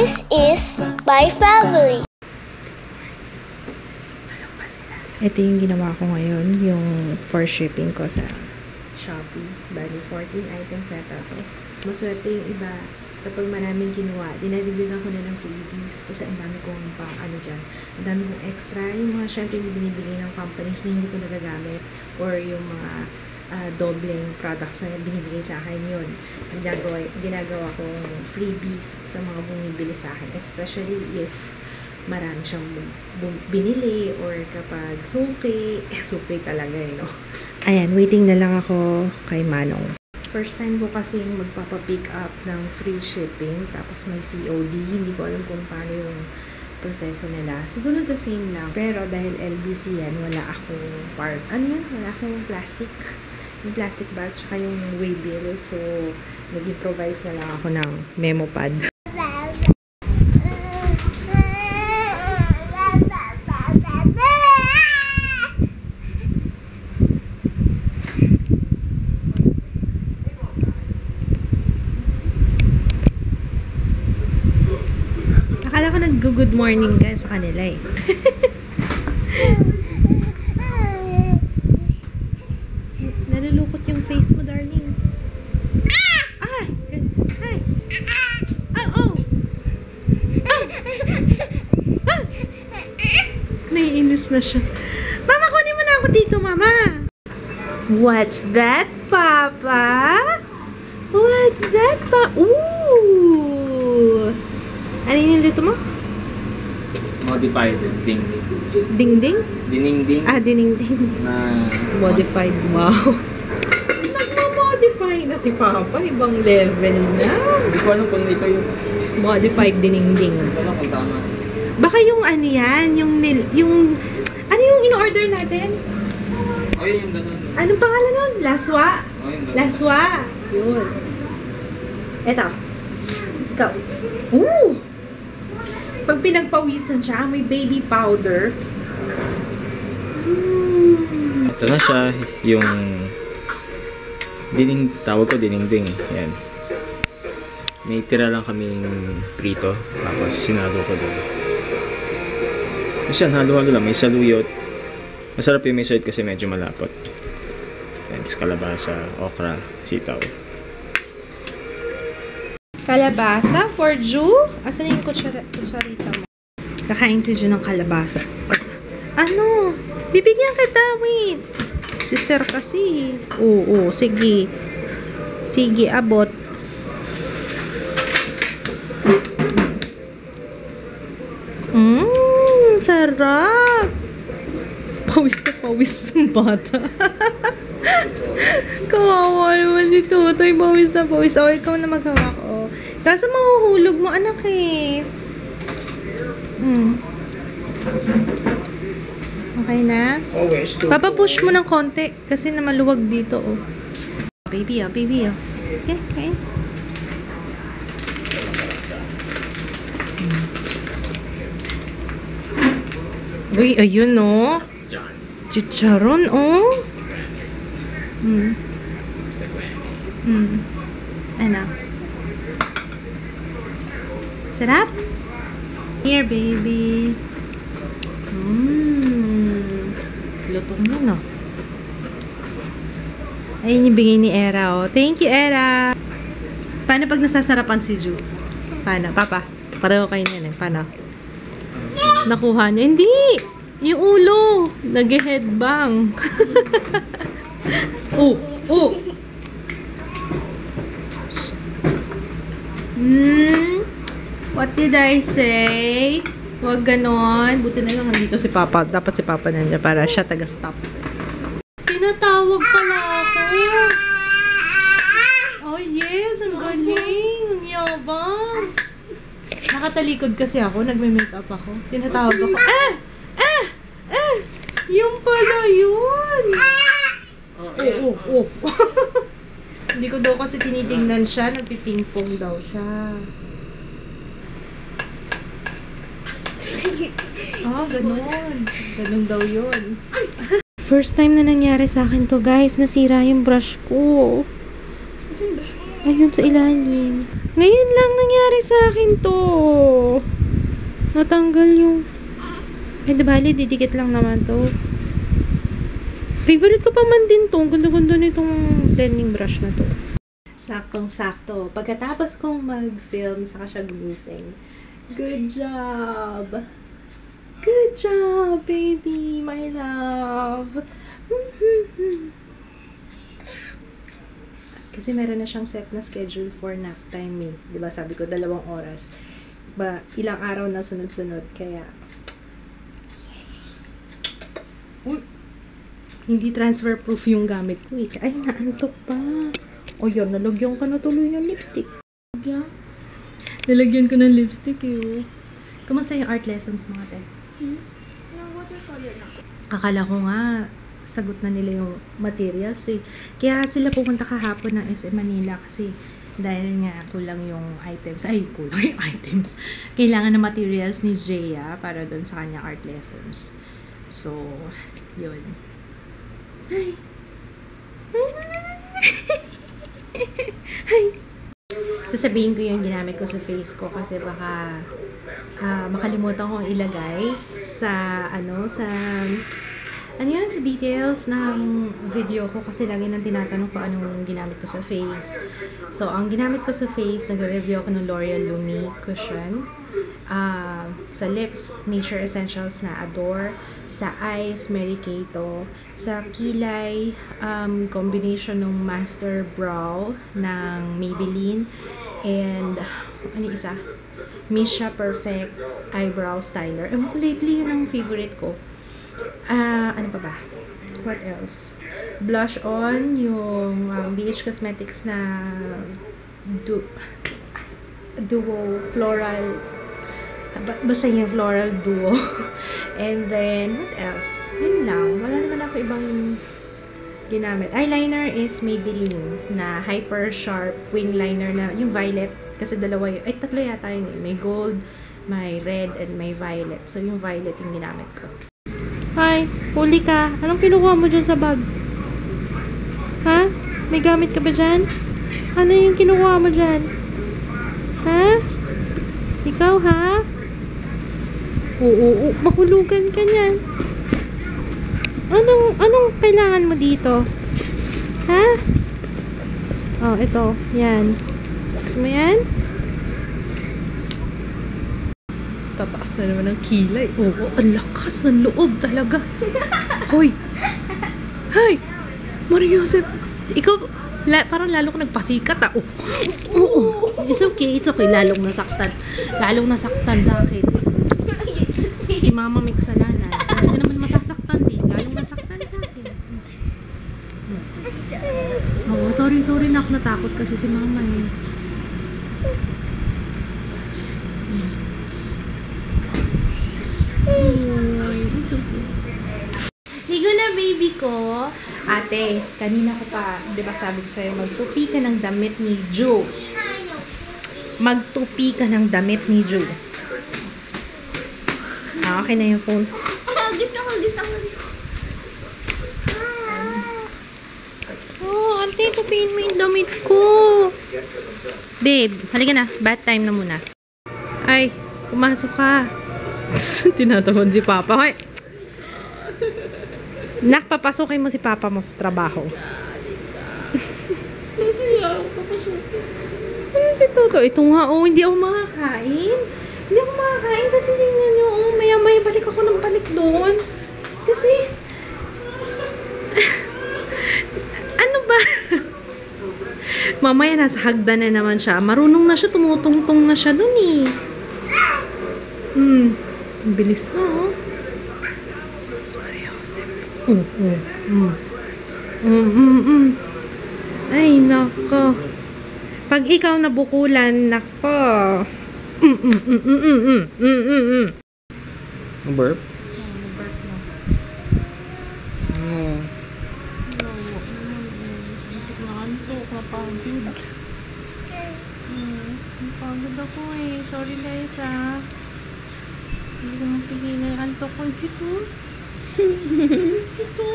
This is my family. Ito yung ginawa ko ngayon, yung for shipping ko sa Shopee. Bali, 14 items yata to. Maswerte yung iba. Kapag maraming kinuha, dinadagdagan ko na ng freebies kasi ang dami kong pang dyan. Ang dami kong extra. Yung mga syempre yung binibigay ng companies na hindi ko nagagamit or yung mga dobleng products na binibigay sa akin yun. Ginagawa kong freebies sa mga bumibili sa akin. Especially if marami siyang binili or kapag suki. Suki talaga no? Ayan, waiting na lang ako kay Manong. First time ko kasi magpapapick up ng free shipping tapos may COD. Hindi ko alam kung paano yung proseso nila. Siguro the same lang. Pero dahil LBC yan, wala akong part. Ano yan? Wala akong plastic. Yung plastic bag tsaka yung waybill. So, nag-improvise na lang ako ng memo pad. Akala ko nag-good morning ka sa kanila eh. Nalulukot yung face mo, darling. Ah! Ay! Oh! Ah! Naiinis na siya. Mama, kunin mo na ako dito, Mama. What's that, Papa? What's that, Ooh! Ano yung nilito mo? Modified ding-ding. Ding-ding? Dining-ding. Dining-ding. Na Modified. Wow. Nagma-modify na si Papa. Ibang level na. Hindi ko alam kung ito yung Modified dining-ding. Hindi ko alam kung tama. Baka yung ano yan, ano yung in-order natin? Oh, yun yung ganun. Anong pangalan nun? Laswa? Oh, yung ganun. Laswa. Yun. Eto. Ikaw. Ooh! Pag pinagpawisan siya, may baby powder. Ito na siya, yung tawag ko dining-ding eh. Yan. May tira lang kaming prito, tapos sinalo ko doon. Kasi yan, halo-halo lang. May saluyot. Masarap yung may saluyot kasi medyo malapot. Yan, kalabasa, okra, sitaw. Kalabasa for Ju. Asan yung kutsarita mo? Kakain si Ju ng kalabasa. Ano? Bibigyan kita, wait. Si Sir kasi. Oo, sige. Sige, abot. Sarap. Pawis na pawis ng bata. Kawawa naman si Tutoy. Pawis na pawis. O, ikaw na magawa ko. Kaso mahuhulog mo, anak eh. Okay na? Papapush mo ng konti kasi na maluwag dito, oh. Baby, oh, baby, oh. Okay, okay. Uy, ayun, oh. Chicharon, oh. Ano? Sarap? Here, baby. Lutong mo, no? Ayun yung bigay ni Era, oh. Thank you, Era. Paano pag nasasarapan si Ju? Paano? Papa, pareho kayo niyan, eh. Paano? Nakuha niya? Hindi! Yung ulo! Nag-headbang. Oh! Oh! What did I say? Huwag ganon. Buti na lang nandito si Papa. Dapat si Papa nandiyan para siya taga-stop. Tinatawag pala ako. Oh yes, ang galing. Ang yabang. Nakatalikod kasi ako. Nagme-makeup ako. Tinatawag ako. Yung pala yun. Oh. Hindi ko daw kasi tinitingnan siya. Nagpipingpong daw siya. Ganon. Ganon daw yun. First time na nangyari sa akin to, guys. Nasira yung brush ko. Ayun sa ilalim. Ngayon lang nangyari sa akin to. Natanggal yung... Ay, bali, didikit lang naman to. Favorite ko pa man din to. Ganda-ganda nitong blending brush na to. Saktong-sakto. Pagkatapos kong mag-film, saka siya gumising. Good job! Good job, baby! My love! Kasi meron na siyang set na schedule for nap time eh. Diba sabi ko, 2 oras. Ilang araw na sunod-sunod. Kaya, hindi transfer proof yung gamit ko eh. Ay, naantok pa. O yun, nalagyan ka na tuloy ng lipstick. Nalagyan ko ng lipstick eh. Kamusta yung art lessons mga te? Akala ko nga, sagot na nila yung materials eh. Kaya sila pupunta kahapon ng SM Manila kasi dahil nga kulang yung items. Ay, kulang yung items. Kailangan ng materials ni Jaya para doon sa kanyang art lessons. So, yun. Hi! Hi! Sasabihin ko yung ginamit ko sa face ko kasi baka makalimutan ko ilagay sa sa details ng video ko kasi lagi nang tinatanong ko anong ginamit ko sa face. So, ang ginamit ko sa face, nag-review ako ng L'Oreal Lumi Cushion. Sa lips, Nature Essentials na Adore. Sa eyes, Mary Kato. Sa kilay, combination ng Master Brow ng Maybelline. And, ano isa? Misha Perfect Eyebrow Styler. Lately, yun ang favorite ko. Ano pa ba? What else? Blush on, yung BH Cosmetics na Duo Floral. Basta yung Floral Duo. And then, what else? Yun lang. Wala naman ako ibang ginamit. Eyeliner is Maybelline na Hyper Sharp Wing Liner na yung violet. Kasi dalawa yun. Ay, 3 yata yun. May gold, may red, and may violet. So, yung violet yung ginamit ko. Hi, huli ka. Anong kinukuha mo dyan sa bag? Ha? May gamit ka ba dyan? Ano yung kinukuha mo dyan? Ha? Ikaw, ha? Oo, mahulugan ka niyan. Anong kailangan mo dito? Ha? Oh, ito. Yan. Gusto mo yan? Tataas na naman ng kilay. Oo, ang lakas ng loob talaga. Hoy! Hay! Maria Joseph! Ikaw, parang lalo ko nagpasikat ah. Oo. It's okay. Lalong nasaktan. Lalong nasaktan sa akin. Si mama may kasalanan. Hindi ka naman masasaktan din. Lalong nasaktan sa akin. Oo, sorry na ako natakot kasi si mama eh. Ligo na baby ko. Ate, kanina ko pa, di ba sabi ko sa'yo, magtupi ka ng damit ni Joe. Magtupi ka ng damit ni Joe. Okay na yung phone. Gusto ko. Oh, ate, tupiin mo yung damit ko. Babe, halika na. Bath time na muna. Ay, pumasok ka. Tinatamad si Papa. Hoy! Nak, papasukin mo si Papa mo sa trabaho. Si Toto? Ito nga, hindi ako makakain. Hindi ako makakain kasi tingnan nyo, maya-maya balik ako ng balik doon. Kasi, ano ba? Mamaya nasa hagdan na naman siya. Marunong na siya, tumutungtong na siya doon eh. Ang bilis na, oh. Sus Maria Joseph. Ay, nako. Pag ikaw nabukulan, nako. Burp? Burp na. Naantok, napagod. Napagod ako eh. Sorry guys ah. Hindi ko mapigilan. Antok ko. Ito. Ito.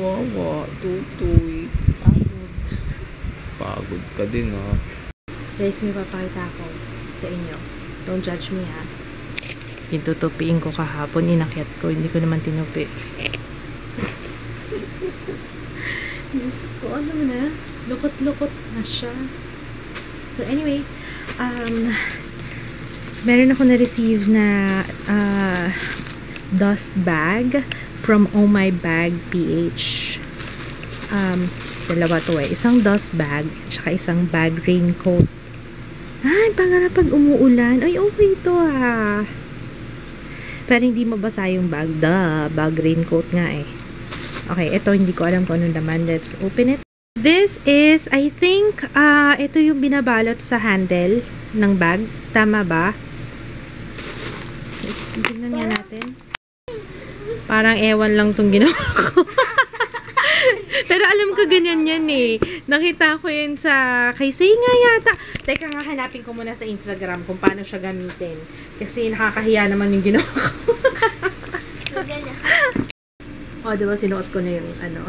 Kawawa, tutoy. Pagod ka din, ha? Guys, may papakita ako sa inyo. Don't judge me, ha? Pitutupiin ko kahapon, inakyat ko. Hindi ko naman tinupi. Diyos ko, ano na? Lukot-lukot na siya. So, anyway, meron ako na-receive na dust bag from Oh My Bag PH. Dalawa to eh. Isang dust bag, tsaka isang bag raincoat. Ay, para pag umuulan. Ay, okay to ah. Pero hindi mabasa yung bag. Bag raincoat nga eh. Okay, ito hindi ko alam kung anong laman. Let's open it. This is, I think, ito yung binabalot sa handle ng bag. Tama ba? Tignan nga natin. Parang ewan lang tong ginawa ko. Pero alam ko ganyan yan eh. Nakita ko yun sa kay Say nga yata. Teka nga, hanapin ko muna sa Instagram kung paano siya gamitin. Kasi nakakahiya naman yung ginawa ko. O, diba, sinuot ko na yung ano.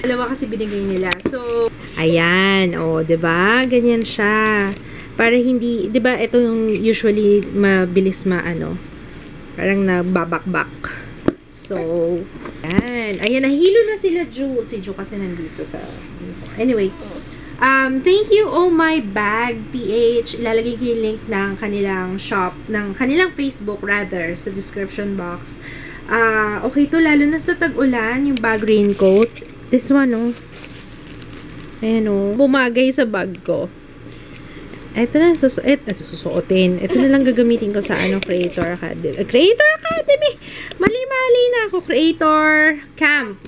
Dalawa kasi binigay nila. So, ayan. O, diba? Ganyan siya. Para hindi, diba, ito yung usually mabilis parang nababakbak. So, ayan. Ayan, nahilo na sila, Ju. Si Ju kasi nandito sa, anyway. Thank you, Oh My Bag PH. Ilalagay ko yung link ng kanilang shop, ng kanilang Facebook rather, sa description box. Okay to, lalo na sa tag-ulan, yung bag raincoat. This one, oh. Ayan, oh. Bumagay sa bag ko. Ito na, susuotin. Ito na lang gagamitin ko sa, Creator Academy. Creator Academy! Mali-mali na ako. Creator Camp.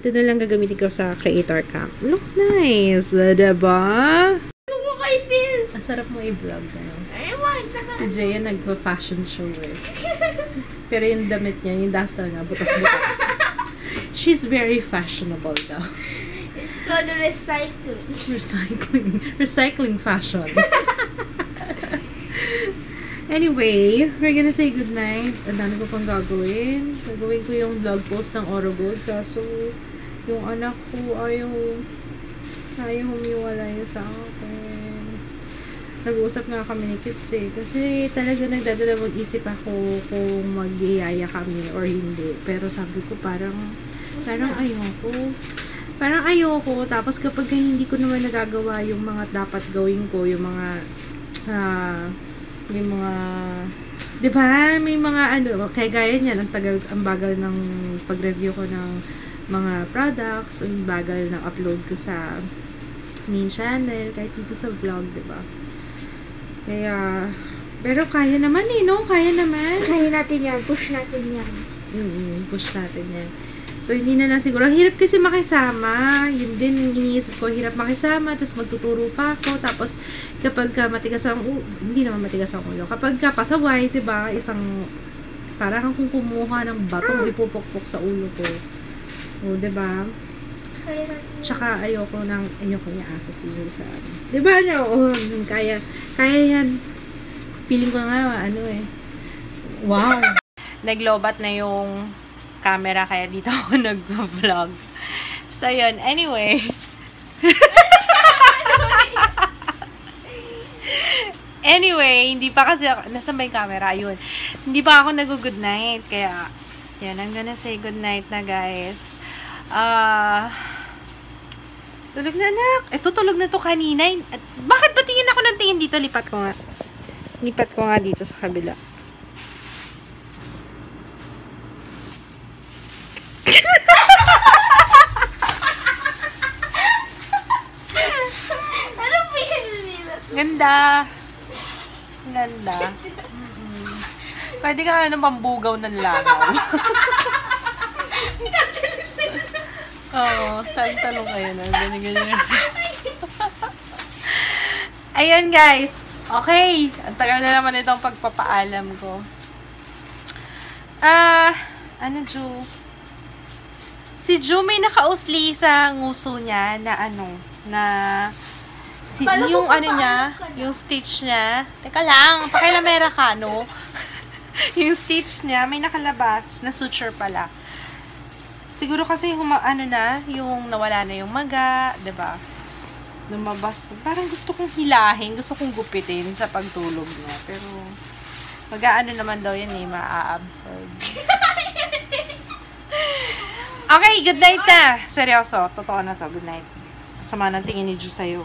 Ito na lang gagamitin ko sa Creator Camp. Looks nice. Diba? Ano mo kay Phil? Ang sarap mo i-vlog, ano? Ewan. Si Jaya nagpa-fashion show eh. Pero yung damit niya, yung duster nga, butas-butas. She's very fashionable daw. It's called recycling. Recycling fashion. Anyway, we're gonna say goodnight. Ang dami ko pang gagawin. Gagawin ko yung vlog post ng Orogold. Kaso, yung anak ko ayaw humiwalay sa akin. Nag-uusap nga kami ni Kids eh. Kasi talaga nagdadalawang isip ako kung mag-iyaya kami or hindi. Pero sabi ko parang ayoko. Parang ayoko. Tapos kapag hindi ko naman nagagawa yung mga dapat gawin ko, yung mga diba? May mga kaya gaya niyan, ang bagal ng pag-review ko ng mga products, ang bagal ng upload ko sa main channel, kahit dito sa vlog, diba? Kaya, pero kaya naman eh, no? Kaya naman. Kaya natin yan. Push natin yan. Push natin yan. So, hindi na lang siguro. Ang hirap kasi makisama. Yun din, iniisip ko, hirap makisama. Tapos magtuturo pa ako. Tapos, kapag ka matigas ang ulo, hindi naman matigas ang ulo. Kapag ka pasaway, diba? Parang kung kumuha ng batong ipupukpok sa ulo ko. O, diba? Tsaka ayoko iasa si Joe sa diba no? Kaya yan. Feeling ko nga, wow. Naglobat na yung camera, kaya dito ako nag-vlog. So, yun. Anyway. Hindi pa kasi ako, nasan ba yung camera? Ayun. Hindi pa ako nag-good night. Kaya, yan. I'm gonna say good night na, guys. Tulog na, anak. Ito, tulog na to kanina. Bakit ba tingin ako ng tingin dito? Lipat ko nga dito sa kabila. Ano po yan nila? Ganda. Pwede ka pambugaw ng langaw. Oo, talong kayo na. Ganyan. Ayun, guys. Okay. Ang tagal na naman itong pagpapaalam ko. Ju? Si Ju may nakausli sa nguso niya na yung niya, yung stitch niya. Teka lang, pakilamera ka, no? Yung stitch niya, may nakalabas na suture pala. Siguro kasi ano na, yung nawala na yung maga, 'di ba? Lumabas. Parang gusto kong hilahin, gusto kong gupitin sa pagtulog niya. Pero, mag-aano naman daw yan eh, ma-absorb. Okay, good night na. Seryoso, totoo na to, good night. Sama ng tingin ni Ju sa'yo.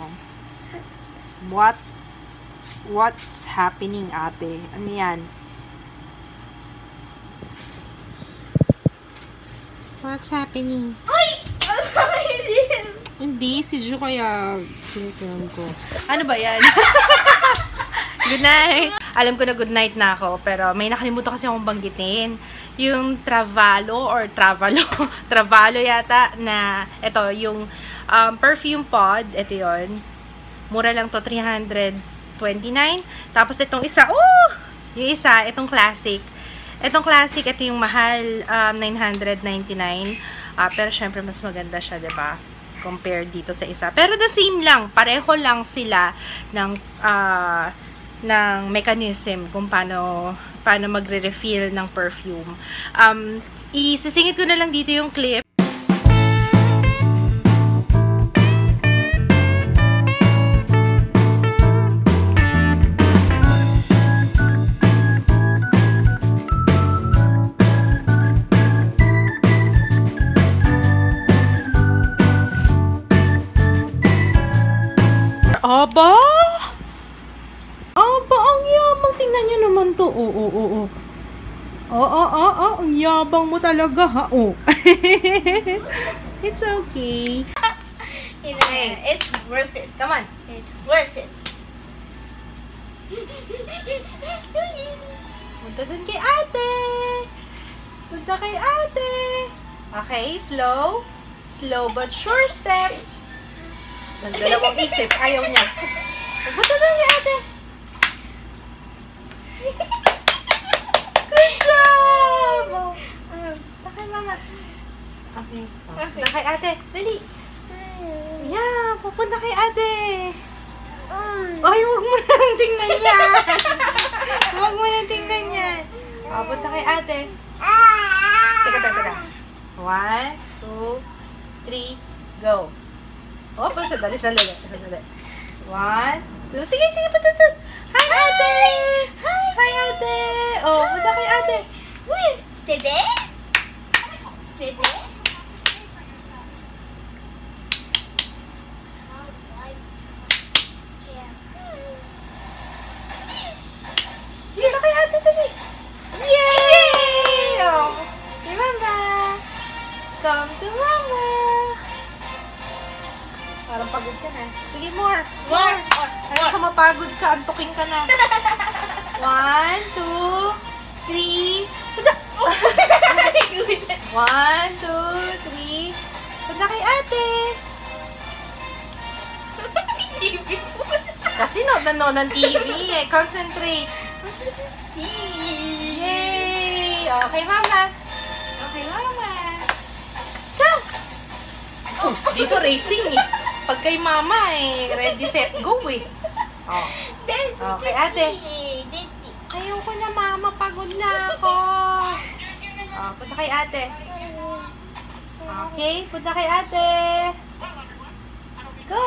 What's happening, ate? Ano yan? What's happening? Uy! Hindi, si Ju kaya sinifilm ko. Ano ba yan? Good night! Alam ko na good night na ako, pero may nakalimutan kasi akong banggitin. Yung Travalo or Travalo. Travalo yata na, ito, yung perfume pod, ito yun. Mura lang to, 329. Tapos itong isa, yung isa, itong classic. Itong classic, ito yung mahal, 999. Pero syempre, mas maganda siya, diba? Compared dito sa isa. Pero the same lang. Pareho lang sila ng mechanism kung paano magre-refill ng perfume. Isisingit ko na lang dito yung clip. Aba! Aba, ang yabang. Tingnan nyo naman to. Oo. Ang yabang mo talaga, ha? It's okay. It's worth it. Come on. It's worth it. Punta dun kay ate. Punta kay ate. Okay, slow. Slow but sure steps. Nagdalawang isip. Ayaw niya. Punta dun kay ate. Good job! Punta kay mama. Okay. Punta kay ate. Dali. Yeah, pupunta kay ate. Ay, huwag mo nang tingnan yan. Huwag mo nang tingnan yan. Punta kay ate. Teka. 1, 2, 3, go. Sadali. 1, 2, sige, punta. Hi, ate! Hi, ate! Punta kay ate. Dede? Punta kay ate, dali. Yay! Hey, mama. Come to mama. Parang pagod ka na. Sige, more. Kaya sa mapagod ka, antukin ka na. 1, 2, 3. Punta! 1, 2, 3. Punta kay ate. Kasi nanonood ng TV eh. Concentrate. Yay! Okay, mama. Go! Dito racing eh. Pag kay mama eh, ready, set, go eh. Okay, ate. Ayoko na mama, pagod na ako. Punta kay ate. Okay, punta kay ate. Go!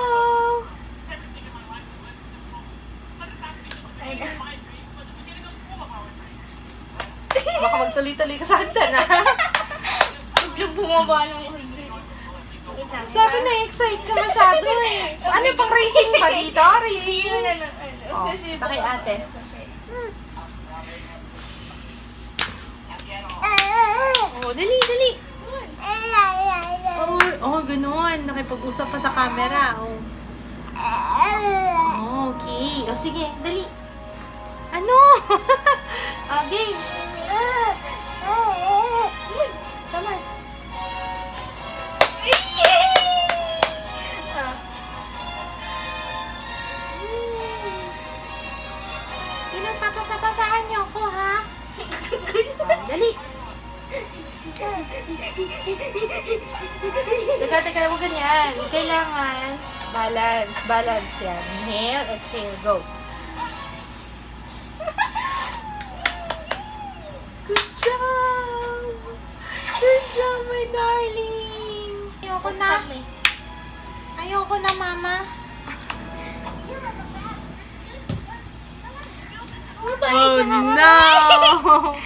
Baka magtuloy-tuloy ka sa hagdan ha. Huwag lang bumaba ng hagdan. Sa akin na-excite ka masyado eh. Ano pang racing ba dito? Racing? Punta kay ate. Dali. Ganun. Nakipag-usap pa sa camera. Okay. Sige, dali. Ano? Game. Come on. Papasapasahan niyo ako, ha? Dali. Teka, huwag ganyan. Kailangan balance yan. Inhale, exhale, go. Good job! Good job, my darling. Ayoko na. Ayoko na, mama. Oh, no!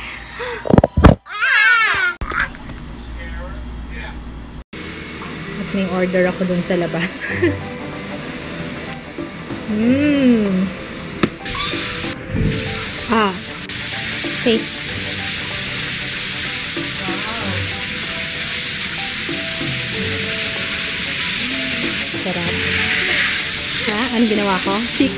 At may order ako dun sa labas. Taste. Sarap. Ha? Ano ginawa ko? Secret.